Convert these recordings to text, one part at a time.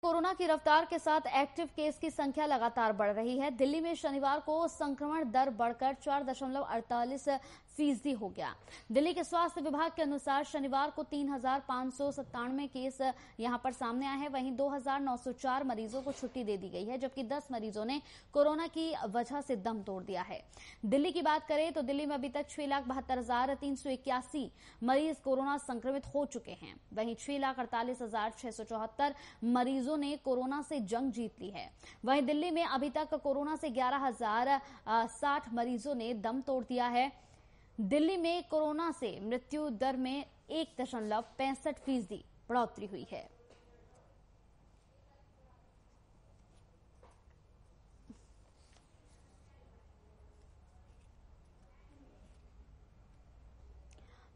Corona की रफ्तार के साथ एक्टिव केस की संख्या लगातार बढ़ रही है। दिल्ली में शनिवार को संक्रमण दर बढ़कर 4.48% हो गया। दिल्ली के स्वास्थ्य विभाग के अनुसार शनिवार को 3,597 केस यहां पर सामने आए हैं। वहीं 2,904 मरीजों को छुट्टी दे दी गई है, जबकि 10 मरीजों ने कोरोना की वजह से दम तोड़ दिया है। दिल्ली की बात करें तो दिल्ली में अभी तक 6,72,381 मरीज कोरोना संक्रमित हो चुके हैं। वहीं 6,48,674 मरीजों ने कोरोना से जंग जीत ली है। वहीं दिल्ली में अभी तक कोरोना से 11,060 मरीजों ने दम तोड़ दिया है। दिल्ली में कोरोना से मृत्यु दर में 1.65% बढ़ोतरी हुई है।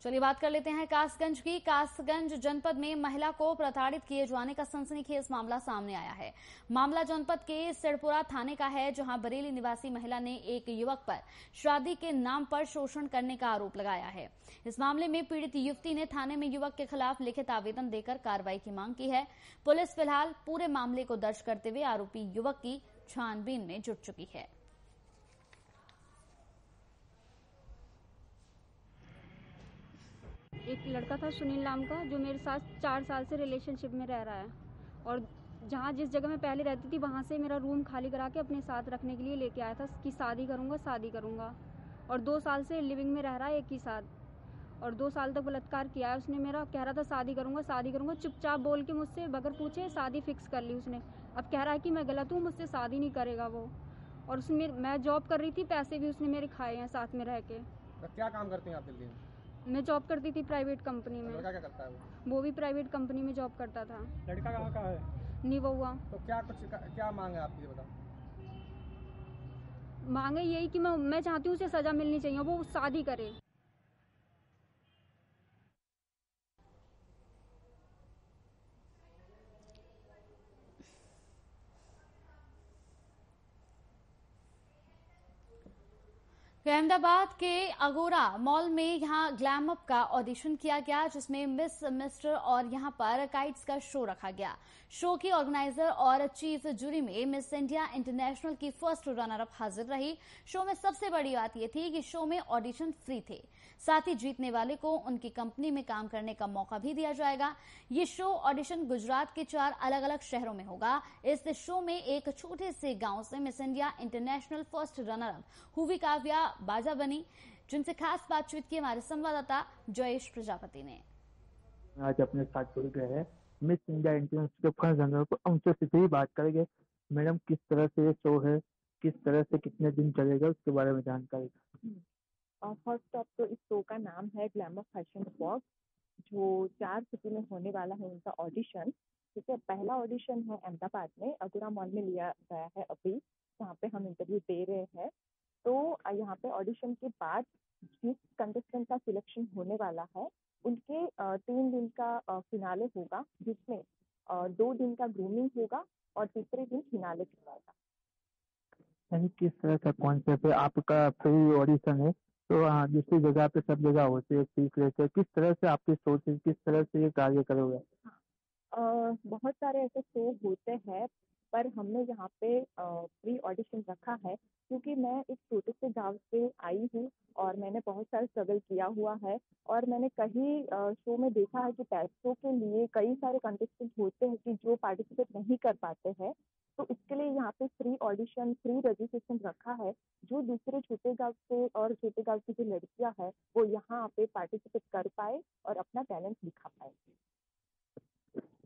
चलिए बात कर लेते हैं कासगंज की। कासगंज जनपद में महिला को प्रताड़ित किए जाने का सनसनीखेज मामला सामने आया है। मामला जनपद के सिरपुरा थाने का है, जहां बरेली निवासी महिला ने एक युवक पर शादी के नाम पर शोषण करने का आरोप लगाया है। इस मामले में पीड़ित युवती ने थाने में युवक के खिलाफ लिखित आवेदन देकर कार्रवाई की मांग की है। पुलिस फिलहाल पूरे मामले को दर्ज करते हुए आरोपी युवक की छानबीन में जुट चुकी है। एक लड़का था सुनील नाम का, जो मेरे साथ 4 साल से रिलेशनशिप में रह रहा है, और जिस जगह मैं पहले रहती थी वहाँ से मेरा रूम खाली करा के अपने साथ रखने के लिए लेके आया था कि शादी करूँगा। और 2 साल से लिविंग में रह रहा है एक ही साथ, और 2 साल तक बलात्कार किया है उसने मेरा। कह रहा था शादी करूँगा, चुपचाप बोल के मुझसे बगैर पूछे शादी फिक्स कर ली उसने। अब कह रहा है कि मैं गलत हूँ, मुझसे शादी नहीं करेगा वो। और उसने मैं जॉब कर रही थी, पैसे भी उसने मेरे खाए हैं साथ में रह के। क्या काम करते हैं आप दिल्ली में? मैं जॉब करती थी प्राइवेट कंपनी में। लड़का क्या करता है वो भी प्राइवेट कंपनी में जॉब करता था। लड़का कहाँ का है? निवुआ। तो क्या मांग है आपकी, बताओ? मांगे यही कि मैं चाहती हूँ उसे सजा मिलनी चाहिए, वो शादी करे। अहमदाबाद के अगोरा मॉल में यहां ग्लैम अप का ऑडिशन किया गया, जिसमें मिस मिस्टर और यहां पर काइट्स का शो रखा गया। शो की ऑर्गेनाइजर और चीफ जूरी में मिस इंडिया इंटरनेशनल की फर्स्ट रनर अप हाजिर रही। शो में सबसे बड़ी बात यह थी कि शो में ऑडिशन फ्री थे, साथ ही जीतने वाले को उनकी कंपनी में काम करने का मौका भी दिया जाएगा। ये शो ऑडिशन गुजरात के 4 अलग अलग शहरों में होगा। इस शो में एक छोटे से गांव से miss India international first runner up हुई काव्या बाजा बनी, जिनसे खास बातचीत की हमारे संवाददाता जयेश प्रजापति ने। आज अपने साथ जुड़ गए हैं मिस इंडिया इंटरनेशनल के फर्स्ट रनर पर, उनसे सीधे ही बात करेंगे। मैडम, किस तरह से ये शो है, किस तरह से कितने दिन चलेगा, उसके बारे में जानकारी। फर्स्ट ऑफ तो इस शो का नाम है ग्लैमर फैशन वॉक, जो 4 सिटी में होने वाला है उनका ऑडिशन। ठीक है, पहला ऑडिशन है अहमदाबाद में अगोरा मॉल में लिया गया है अभी, जहाँ पे हम इंटरव्यू दे रहे हैं। तो यहाँ पे ऑडिशन के बाद जिस कंटेस्टेंट का सिलेक्शन होने वाला है उनके 3 दिन का फिनाले होगा, जिसमें 2 दिन का ग्रूमिंग होगा और तीसरे दिन फिनाले होगा। यानी किस तरह का कॉन्सेप्ट है आपका? फ्री ऑडिशन है तो दूसरी जगह पे सब जगह होते हैं, सीख लेते हैं, किस तरह से आपकी सोच है, किस तरह से ये कार्य करोगे? बहुत सारे ऐसे शो होते हैं, पर हमने यहाँ पे प्री ऑडिशन रखा है क्योंकि मैं एक छोटे से गांव से आई हूँ और मैंने बहुत सारा स्ट्रगल किया हुआ है। और मैंने कई शो में देखा है कि पैसों के लिए कई सारे कंटेस्टेंट होते हैं कि जो पार्टिसिपेट नहीं कर पाते हैं। तो इसके लिए यहाँ पे फ्री ऑडिशन, फ्री रजिस्ट्रेशन रखा है, जो दूसरे छोटे गांव से और छोटे गांव की जो लड़कियां हैं वो यहाँ पे पार्टिसिपेट कर पाए और अपना टैलेंट दिखा पाए।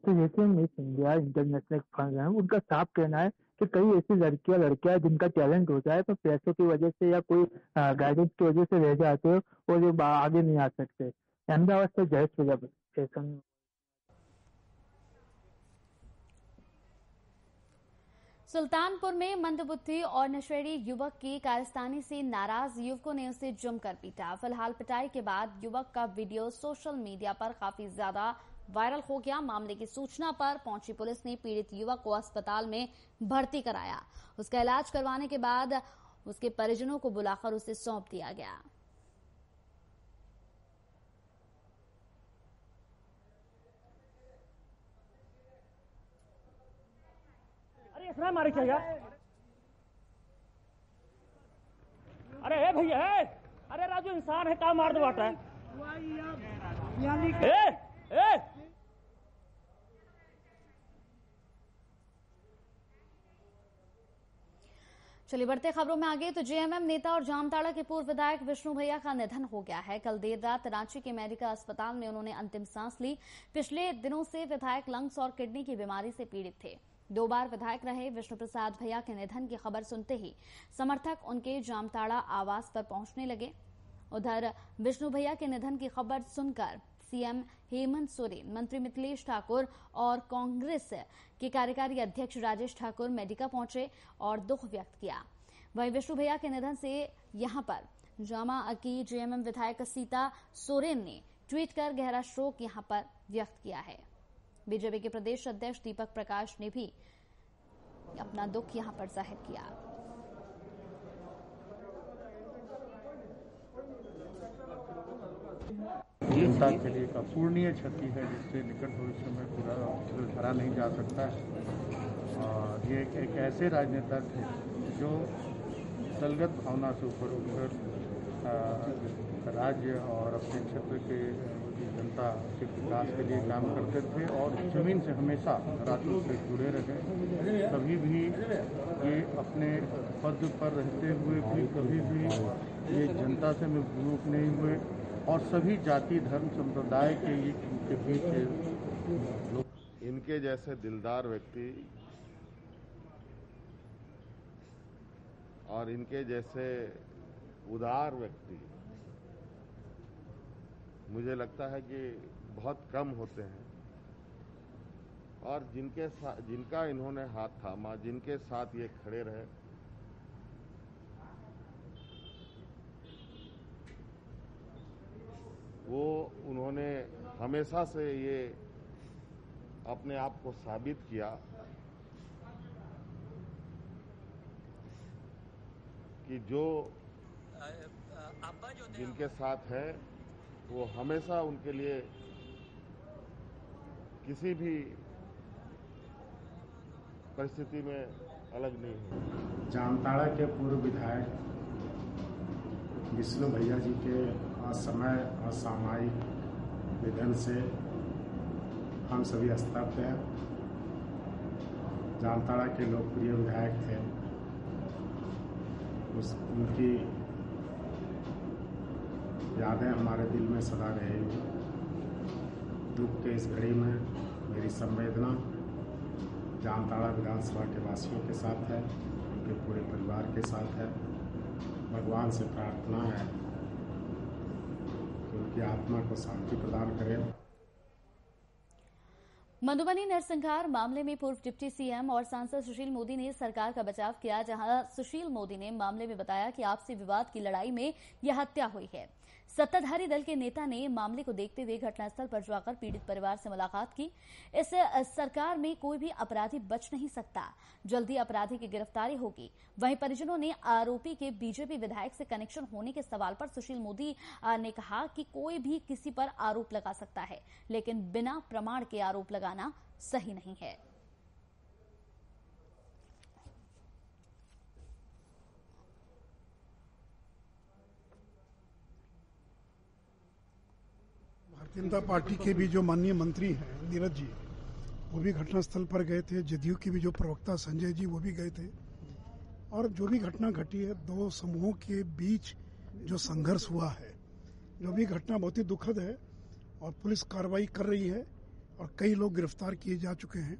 तो जैसे मिस इंडिया इंटरनेशनल फंड है, उनका साफ कहना है कि कई ऐसी लड़कियां जिनका टैलेंट होता है तो पैसों की वजह से या कोई गाइडेंस की वजह से रह जाते हो और ये आगे नहीं आ सकते। अहमदाबाद से जयेश प्रजापति। सुल्तानपुर में मंदबुद्धि और नशेड़ी युवक की कारस्तानी से नाराज युवकों ने उसे जमकर पीटा। फिलहाल पिटाई के बाद युवक का वीडियो सोशल मीडिया पर काफी ज्यादा वायरल हो गया। मामले की सूचना पर पहुंची पुलिस ने पीड़ित युवक को अस्पताल में भर्ती कराया। उसका इलाज करवाने के बाद उसके परिजनों को बुलाकर उसे सौंप दिया गया। इतना मारे क्या? अरे ए भैया, अरे राजू इंसान है, का मार दो बाटा है। चलिए बढ़ते खबरों में आगे। तो जेएमएम नेता और जामताड़ा के पूर्व विधायक विष्णु भैया का निधन हो गया है। कल देर रात रांची के मेडिकल अस्पताल में उन्होंने अंतिम सांस ली। पिछले दिनों से विधायक लंग्स और किडनी की बीमारी से पीड़ित थे। 2 बार विधायक रहे विष्णु प्रसाद भैया के निधन की खबर सुनते ही समर्थक उनके जामताड़ा आवास पर पहुंचने लगे। उधर विष्णु भैया के निधन की खबर सुनकर सीएम हेमंत सोरेन, मंत्री मिथिलेश ठाकुर और कांग्रेस के कार्यकारी अध्यक्ष राजेश ठाकुर मेडिका पहुंचे और दुख व्यक्त किया। वहीं विष्णु भैया के निधन से यहां पर जामा की जेएमएम विधायक सीता सोरेन ने ट्वीट कर गहरा शोक यहां पर व्यक्त किया है। बीजेपी के प्रदेश अध्यक्ष दीपक प्रकाश ने भी अपना दुख यहां पर जाहिर किया। जनता के लिए एक अपूरणीय क्षति है जिससे निकट भविष्य में पूरा धरा नहीं जा सकता है। और ये एक ऐसे राजनेता थे जो दलगत भावना से ऊपर उठकर राज्य और अपने क्षेत्र के जनता के विकास के लिए काम करते थे और जमीन से हमेशा राजनीति से जुड़े रहे। कभी भी ये अपने पद पर रहते हुए भी कभी भी ये जनता से विमुख नहीं हुए और सभी जाति धर्म संप्रदाय के बीच लोग। इनके जैसे दिलदार व्यक्ति और इनके जैसे उदार व्यक्ति मुझे लगता है कि बहुत कम होते हैं और जिनका इन्होंने हाथ थामा, जिनके साथ ये खड़े रहे, वो उन्होंने हमेशा से ये अपने आप को साबित किया कि जो जिनके साथ है वो हमेशा उनके लिए किसी भी परिस्थिति में अलग नहीं है। जामताड़ा के पूर्व विधायक विष्णु भैया जी के असमय असामयिक निधन से हम सभी स्तब्ध हैं। जामताड़ा के लोकप्रिय विधायक थे, उनकी यादें हमारे दिल में सदा रहेंगी। दुख के इस घड़ी में मेरी संवेदना जामताड़ा विधानसभा के वासियों के साथ है, उनके पूरे परिवार के साथ है। भगवान से प्रार्थना है कि उनकी आत्मा को शांति प्रदान करें। मधुबनी नरसंहार मामले में पूर्व डिप्टी सीएम और सांसद सुशील मोदी ने सरकार का बचाव किया, जहां सुशील मोदी ने मामले में बताया कि आपसी विवाद की लड़ाई में यह हत्या हुई है। सत्ताधारी दल के नेता ने मामले को देखते हुए घटनास्थल पर जाकर पीड़ित परिवार से मुलाकात की। इस सरकार में कोई भी अपराधी बच नहीं सकता, जल्दी अपराधी की गिरफ्तारी होगी। वहीं परिजनों ने आरोपी के बीजेपी विधायक से कनेक्शन होने के सवाल पर सुशील मोदी ने कहा कि कोई भी किसी पर आरोप लगा सकता है, लेकिन बिना प्रमाण के आरोप लगाना सही नहीं है। भारतीय जनता पार्टी के भी जो माननीय मंत्री हैं नीरज जी, वो भी घटनास्थल पर गए थे। जदयू के भी जो प्रवक्ता संजय जी वो भी गए थे। और जो भी घटना घटी है, 2 समूहों के बीच जो संघर्ष हुआ है, जो भी घटना बहुत ही दुखद है और पुलिस कार्रवाई कर रही है और कई लोग गिरफ्तार किए जा चुके हैं।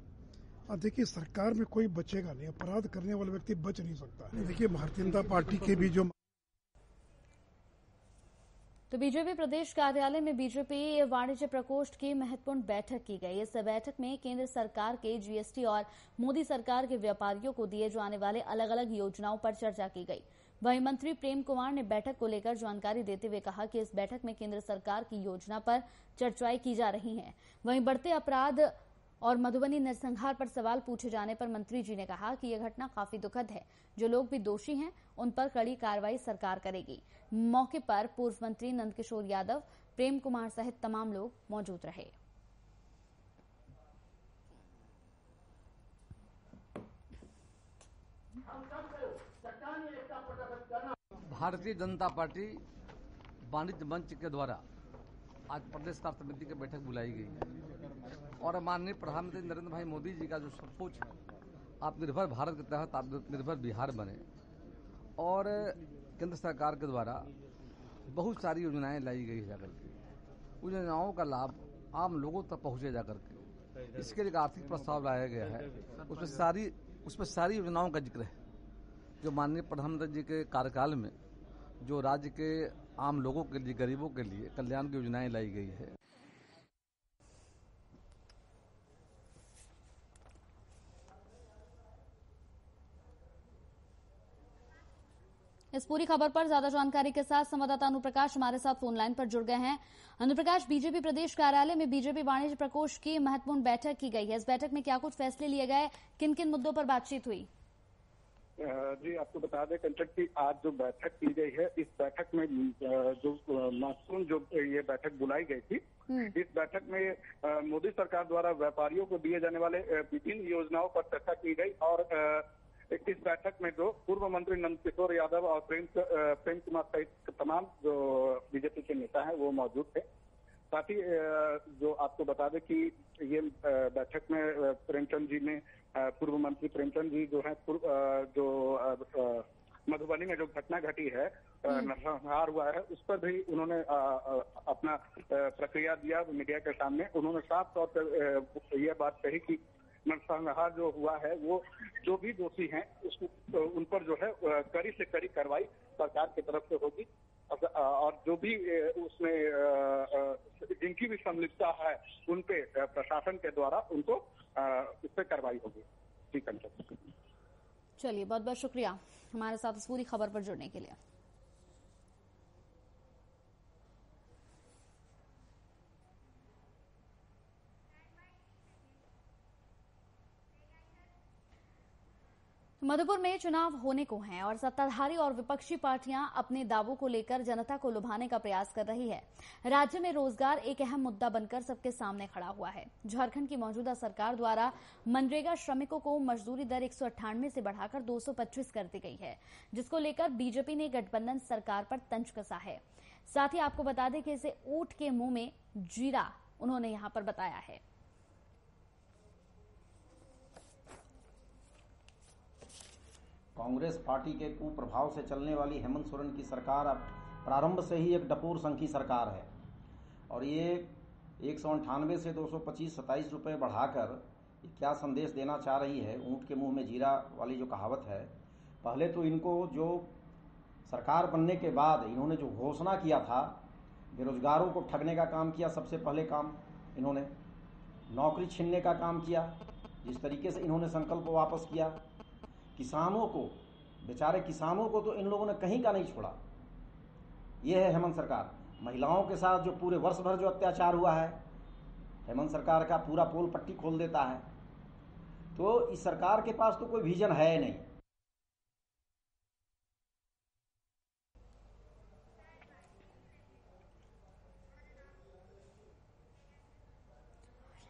और देखिए, सरकार में कोई बचेगा नहीं, अपराध करने वाला व्यक्ति बच नहीं सकता। देखिए, भारतीय जनता पार्टी के भी जो तो बीजेपी प्रदेश कार्यालय में बीजेपी वाणिज्य प्रकोष्ठ की महत्वपूर्ण बैठक की गई। इस बैठक में केंद्र सरकार के जीएसटी और मोदी सरकार के व्यापारियों को दिए जाने वाले अलग अलग योजनाओं पर चर्चा की गई। वहीं मंत्री प्रेम कुमार ने बैठक को लेकर जानकारी देते हुए कहा कि इस बैठक में केंद्र सरकार की योजना पर चर्चाएं की जा रही हैं। वहीं बढ़ते अपराध और मधुबनी नरसंहार पर सवाल पूछे जाने पर मंत्री जी ने कहा कि यह घटना काफी दुखद है। जो लोग भी दोषी हैं उन पर कड़ी कार्रवाई सरकार करेगी। मौके पर पूर्व मंत्री नंदकिशोर यादव, प्रेम कुमार सहित तमाम लोग मौजूद रहे। भारतीय जनता पार्टी वाणिज्य मंच के द्वारा आज प्रदेश कार्य समिति की बैठक बुलाई गई है और माननीय प्रधानमंत्री नरेंद्र भाई मोदी जी का जो सपोच है आत्मनिर्भर भारत के तहत आत्मनिर्भर बिहार बने और केंद्र सरकार के द्वारा बहुत सारी योजनाएं लाई गई है जाकर के उन योजनाओं का लाभ आम लोगों तक पहुंचे जाकर के इसके लिए आर्थिक प्रस्ताव लाया गया है। उसमें सारी योजनाओं का जिक्र है जो माननीय प्रधानमंत्री जी के कार्यकाल में जो राज्य के आम लोगों के लिए गरीबों के लिए कल्याण की योजनाएं लाई गई है। इस पूरी खबर पर ज्यादा जानकारी के साथ संवाददाता अनुप्रकाश हमारे साथ फोन लाइन पर जुड़ गए हैं। अनुप्रकाश, बीजेपी प्रदेश कार्यालय में बीजेपी वाणिज्य प्रकोष्ठ की महत्वपूर्ण बैठक की गई है। इस बैठक में क्या कुछ फैसले लिए गए, किन किन मुद्दों पर बातचीत हुई? जी, आपको बता दें कंचन की आज जो बैठक की गई है, इस बैठक में जो महत्वपूर्ण जो ये बैठक बुलाई गई थी, इस बैठक में मोदी सरकार द्वारा व्यापारियों को दिए जाने वाले विभिन्न योजनाओं पर चर्चा की गई और इस बैठक में जो पूर्व मंत्री नंदकिशोर यादव और प्रेम कुमार सहित तमाम जो बीजेपी के नेता हैं वो मौजूद थे। साथ ही जो आपको बता दें कि ये बैठक में प्रेमचंद जी ने पूर्व मंत्री प्रेमचंद जी जो है जो मधुबनी में जो घटना घटी है, नरसंहार हुआ है, उस पर भी उन्होंने अपना प्रक्रिया दिया मीडिया के सामने। उन्होंने साफ तौर पर यह बात कही कि नरसंहार जो हुआ है वो जो भी दोषी हैं उन पर जो है कड़ी से कड़ी कार्रवाई सरकार की तरफ से होगी और जो भी उसमें जिनकी भी संलिप्तता है उन पे प्रशासन के द्वारा उनको उस पर कार्रवाई होगी। ठीक है, चलिए बहुत बहुत शुक्रिया हमारे साथ इस पूरी खबर पर जुड़ने के लिए। मधुपुर में चुनाव होने को हैं और सत्ताधारी और विपक्षी पार्टियां अपने दावों को लेकर जनता को लुभाने का प्रयास कर रही है। राज्य में रोजगार एक अहम मुद्दा बनकर सबके सामने खड़ा हुआ है। झारखंड की मौजूदा सरकार द्वारा मनरेगा श्रमिकों को मजदूरी दर 198 से बढ़ाकर 225 कर दी गई है, जिसको लेकर बीजेपी ने गठबंधन सरकार पर तंज कसा है। साथ ही आपको बता दें कि इसे ऊंट के मुंह में जीरा उन्होंने यहां पर बताया है। कांग्रेस पार्टी के कुप्रभाव से चलने वाली हेमंत सोरेन की सरकार अब प्रारंभ से ही एक डपोर संघ की सरकार है और ये 198 से 225 27 रुपये बढ़ाकर क्या संदेश देना चाह रही है, ऊंट के मुंह में जीरा वाली जो कहावत है। पहले तो इनको जो सरकार बनने के बाद इन्होंने जो घोषणा किया था, बेरोजगारों को ठगने का काम किया। सबसे पहले काम इन्होंने नौकरी छीनने का काम किया। जिस तरीके से इन्होंने संकल्प वापस किया, किसानों को, बेचारे किसानों को तो इन लोगों ने कहीं का नहीं छोड़ा। ये है हेमंत सरकार। महिलाओं के साथ जो पूरे वर्ष भर जो अत्याचार हुआ है, हेमंत सरकार का पूरा पोल पट्टी खोल देता है। तो इस सरकार के पास तो कोई विजन है नहीं।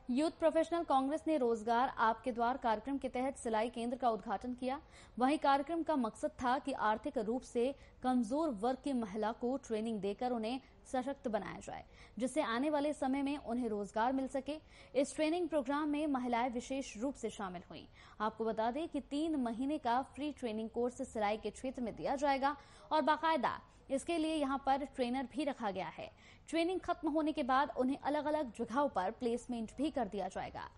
यूथ प्रोफेशनल कांग्रेस ने रोजगार आपके द्वार कार्यक्रम के तहत सिलाई केंद्र का उद्घाटन किया। वहीं कार्यक्रम का मकसद था कि आर्थिक रूप से कमजोर वर्ग की महिला को ट्रेनिंग देकर उन्हें सशक्त बनाया जाए, जिससे आने वाले समय में उन्हें रोजगार मिल सके। इस ट्रेनिंग प्रोग्राम में महिलाएं विशेष रूप से शामिल हुई। आपको बता दें कि 3 महीने का फ्री ट्रेनिंग कोर्स सिलाई के क्षेत्र में दिया जाएगा और बाकायदा इसके लिए यहां पर ट्रेनर भी रखा गया है। ट्रेनिंग खत्म होने के बाद उन्हें अलग अलग जगहों पर प्लेसमेंट भी कर दिया जाएगा।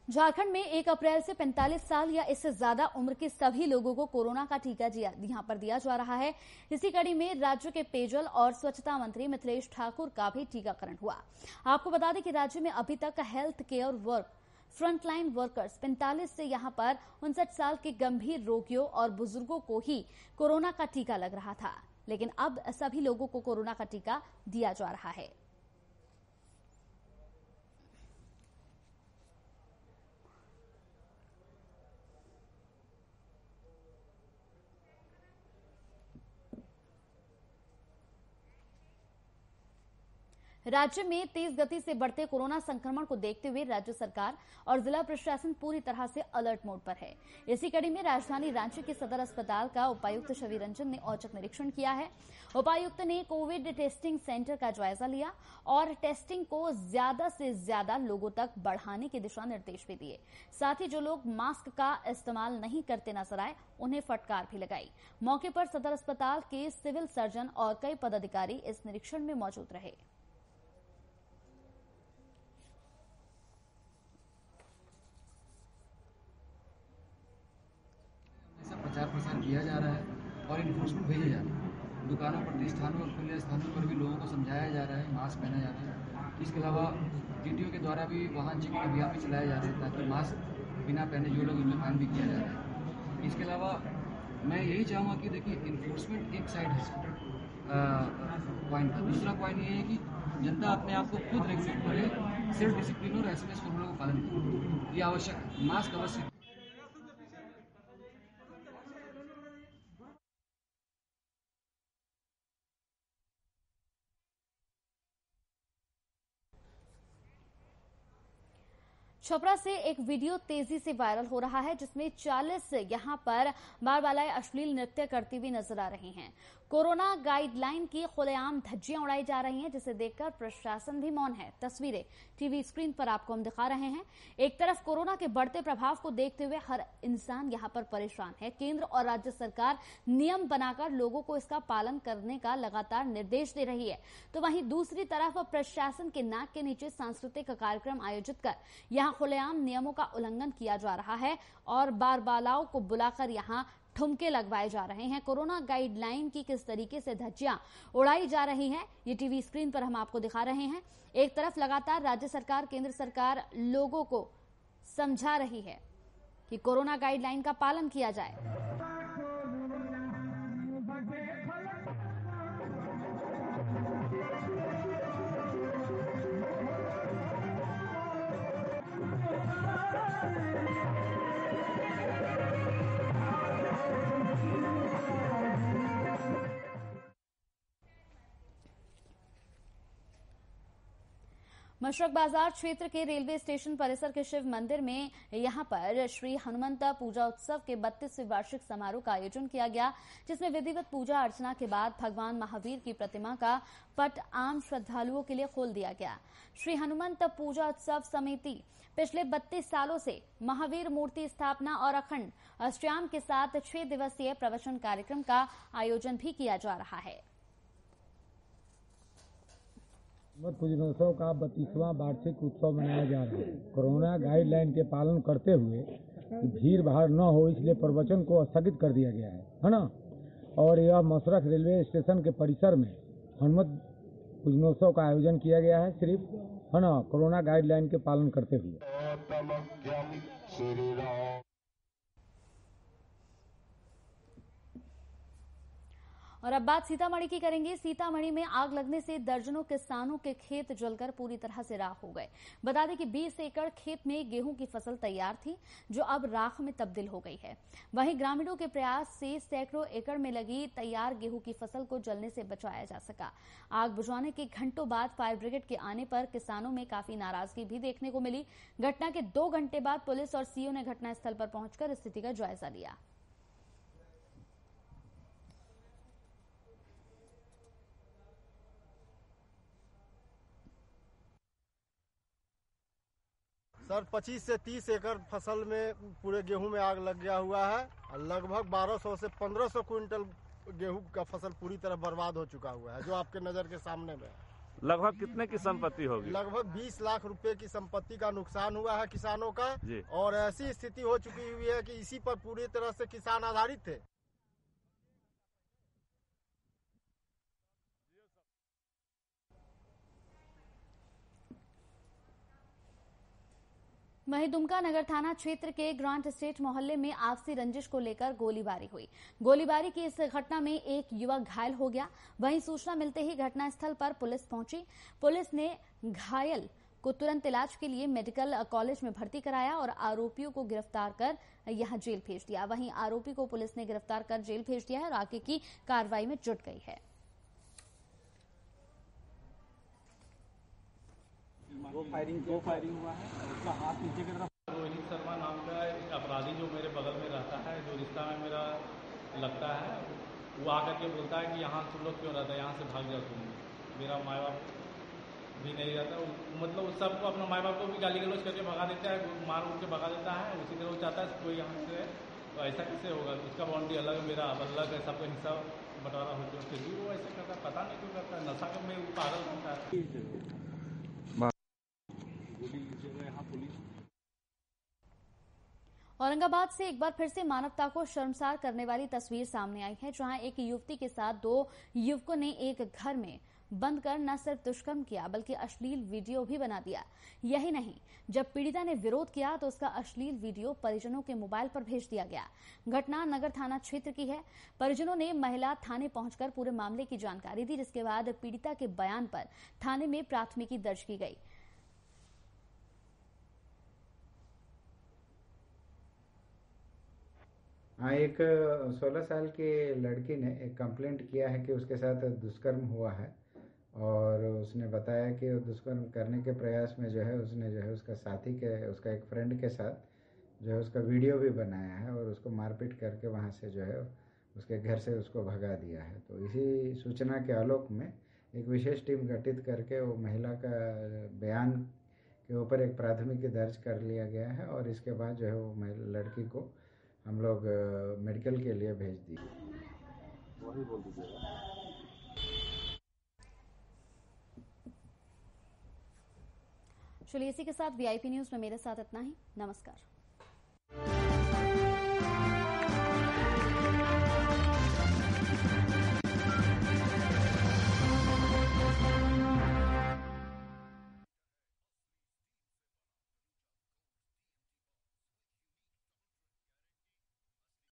झारखंड में 1 अप्रैल से 45 साल या इससे ज्यादा उम्र के सभी लोगों को कोरोना का टीका यहां पर दिया जा रहा है। इसी कड़ी में राज्य के पेयजल और स्वच्छता मंत्री मिथिलेश ठाकुर का भी टीकाकरण हुआ। आपको बता दें कि राज्य में अभी तक हेल्थ केयर फ्रंटलाइन वर्कर्स 45 से यहां पर 59 साल के गंभीर रोगियों और बुजुर्गों को ही कोरोना का टीका लग रहा था, लेकिन अब सभी लोगों को कोरोना का टीका दिया जा रहा है। राज्य में तेज गति से बढ़ते कोरोना संक्रमण को देखते हुए राज्य सरकार और जिला प्रशासन पूरी तरह से अलर्ट मोड पर है। इसी कड़ी में राजधानी रांची के सदर अस्पताल का उपायुक्त छवि रंजन ने औचक निरीक्षण किया है। उपायुक्त ने कोविड टेस्टिंग सेंटर का जायजा लिया और टेस्टिंग को ज्यादा से ज्यादा लोगों तक बढ़ाने के दिशा निर्देश भी दिए। साथ ही जो लोग मास्क का इस्तेमाल नहीं करते नजर आए उन्हें फटकार भी लगाई। मौके पर सदर अस्पताल के सिविल सर्जन और कई पदाधिकारी इस निरीक्षण में मौजूद रहे। प्रचार प्रसार किया जा रहा है और इन्फोर्समेंट भेजे जा रहे हैं। दुकानों, प्रतिष्ठानों और खुले स्थानों पर भी लोगों को समझाया जा रहा है, मास्क पहना जा रहा है। इसके अलावा DTO के द्वारा भी वाहन चेकिंग अभियान भी चलाया जा रहा है ताकि मास्क बिना पहने जो लोग इन्हें फाइन भी किया जा रहा है। इसके अलावा मैं यही चाहूँगा कि देखिए इन्फोर्समेंट एक साइड है पॉइंट का, दूसरा पॉइंट ये है कि जनता अपने आप को खुद रेगुलेट करे, सेल्फ डिसिप्लिन और SMS फॉर्मूला का पालन करे। ये आवश्यक है। मास्क अवश्य छपरा से एक वीडियो तेजी से वायरल हो रहा है जिसमें 40 यहां पर बाल-बालाएं अश्लील नृत्य करती हुई नजर आ रही हैं। कोरोना गाइडलाइन की खुलेआम धज्जियां उड़ाई जा रही हैं जिसे देखकर प्रशासन भी मौन है। तस्वीरें टीवी स्क्रीन पर आपको हम दिखा रहे हैं। एक तरफ कोरोना के बढ़ते प्रभाव को देखते हुए हर इंसान यहां पर परेशान है। केंद्र और राज्य सरकार नियम बनाकर लोगों को इसका पालन करने का लगातार निर्देश दे रही है, तो वहीं दूसरी तरफ प्रशासन के नाक के नीचे सांस्कृतिक कार्यक्रम आयोजित कर यहां खुलेआम नियमों का उल्लंघन किया जा रहा है और बाल-बालाओं को बुलाकर यहां ठुमके लगवाए जा रहे हैं। कोरोना गाइडलाइन की किस तरीके से धज्जियां उड़ाई जा रही हैं, ये टीवी स्क्रीन पर हम आपको दिखा रहे हैं। एक तरफ लगातार राज्य सरकार, केंद्र सरकार लोगों को समझा रही है कि कोरोना गाइडलाइन का पालन किया जाए। मशरक बाजार क्षेत्र के रेलवे स्टेशन परिसर के शिव मंदिर में यहां पर श्री हनुमंत पूजा उत्सव के 32वें वार्षिक समारोह का आयोजन किया गया, जिसमें विधिवत पूजा अर्चना के बाद भगवान महावीर की प्रतिमा का पट आम श्रद्धालुओं के लिए खोल दिया गया। श्री हनुमंत पूजा उत्सव समिति पिछले 32 सालों से महावीर मूर्ति स्थापना और अखंड अष्टयाम के साथ 6 दिवसीय प्रवचन कार्यक्रम का आयोजन भी किया जा रहा है। पूजनोत्सव का 32वां वार्षिक उत्सव मनाया जा रहा है। कोरोना गाइडलाइन के पालन करते हुए भीड़ भाड़ न हो इसलिए प्रवचन को स्थगित कर दिया गया है ना। और यह मशरक रेलवे स्टेशन के परिसर में हनुमत पूजनोत्सव का आयोजन किया गया है, सिर्फ है ना कोरोना गाइडलाइन के पालन करते हुए। और अब बात सीतामढ़ी की करेंगे। सीतामढ़ी में आग लगने से दर्जनों किसानों के खेत जलकर पूरी तरह से राख हो गए। बता दें कि 20 एकड़ खेत में गेहूं की फसल तैयार थी जो अब राख में तब्दील हो गई है। वहीं ग्रामीणों के प्रयास से सैकड़ों एकड़ में लगी तैयार गेहूं की फसल को जलने से बचाया जा सका। आग बुझाने के घंटों बाद फायर ब्रिगेड के आने पर किसानों में काफी नाराजगी भी देखने को मिली। घटना के 2 घंटे बाद पुलिस और सीओ ने घटनास्थल पर पहुंचकर स्थिति का जायजा लिया। सर 25 से 30 एकड़ फसल में पूरे गेहूं में आग लग गया हुआ है और लगभग 1200 से 1500 क्विंटल गेहूं का फसल पूरी तरह बर्बाद हो चुका हुआ है, जो आपके नजर के सामने में है। लगभग कितने की संपत्ति होगी? लगभग 20 लाख रुपए की संपत्ति का नुकसान हुआ है किसानों का। और ऐसी स्थिति हो चुकी हुई है कि इसी पर पूरी तरह से किसान आधारित थे। वहीं दुमका नगर थाना क्षेत्र के ग्रांट स्टेट मोहल्ले में आपसी रंजिश को लेकर गोलीबारी हुई। गोलीबारी की इस घटना में एक युवक घायल हो गया। वहीं सूचना मिलते ही घटनास्थल पर पुलिस पहुंची। पुलिस ने घायल को तुरंत इलाज के लिए मेडिकल कॉलेज में भर्ती कराया और आरोपियों को गिरफ्तार कर यहां जेल भेज दिया। वहीं आरोपी को पुलिस ने गिरफ्तार कर जेल भेज दिया है और आगे की कार्रवाई में जुट गई है। फायरिंग दो फायरिंग हुआ है, उसका हाथ नीचे की तरफ। रोहित शर्मा नाम का एक अपराधी जो मेरे बगल में रहता है, जो रिश्ता में मेरा लगता है, वो आकर के बोलता है कि यहाँ तुम लोग क्यों रहता है, यहाँ से भाग जाओ तुम। मेरा माँ बाप भी नहीं रहता, मतलब उस सबको अपना माँ बाप को भी गाली गलौज करके भगा देता है, मार उठ के भगा देता है। उसी तरह वो चाहता है कोई यहाँ से, तो ऐसा कैसे होगा? उसका बाउंड्री अलग है, मेरा अलग है, सबका हिस्सा बंटवारा हो गया, फिर भी वो ऐसे करता है, पता नहीं क्यों करता है। नशा में वो पागल बनता है। औरंगाबाद से एक बार फिर से मानवता को शर्मसार करने वाली तस्वीर सामने आई है, जहां एक युवती के साथ दो युवकों ने एक घर में बंद कर न सिर्फ दुष्कर्म किया बल्कि अश्लील वीडियो भी बना दिया। यही नहीं, जब पीड़िता ने विरोध किया तो उसका अश्लील वीडियो परिजनों के मोबाइल पर भेज दिया गया। घटना नगर थाना क्षेत्र की है। परिजनों ने महिला थाने पहुंचकर पूरे मामले की जानकारी दी, जिसके बाद पीड़िता के बयान पर थाने में प्राथमिकी दर्ज की गई। हाँ, एक 16 साल की लड़की ने एक कंप्लेंट किया है कि उसके साथ दुष्कर्म हुआ है, और उसने बताया कि दुष्कर्म करने के प्रयास में जो है उसने जो है उसका साथी के, उसका एक फ्रेंड के साथ जो है उसका वीडियो भी बनाया है और उसको मारपीट करके वहाँ से जो है उसके घर से उसको भगा दिया है। तो इसी सूचना के आलोक में एक विशेष टीम गठित करके वो महिला का बयान के ऊपर एक प्राथमिकी दर्ज कर लिया गया है, और इसके बाद जो है वो लड़की को हम लोग मेडिकल के लिए भेज दिए। वही बोल दीजिएगा। चलिए, इसी के साथ VIP न्यूज में मेरे साथ इतना ही। नमस्कार।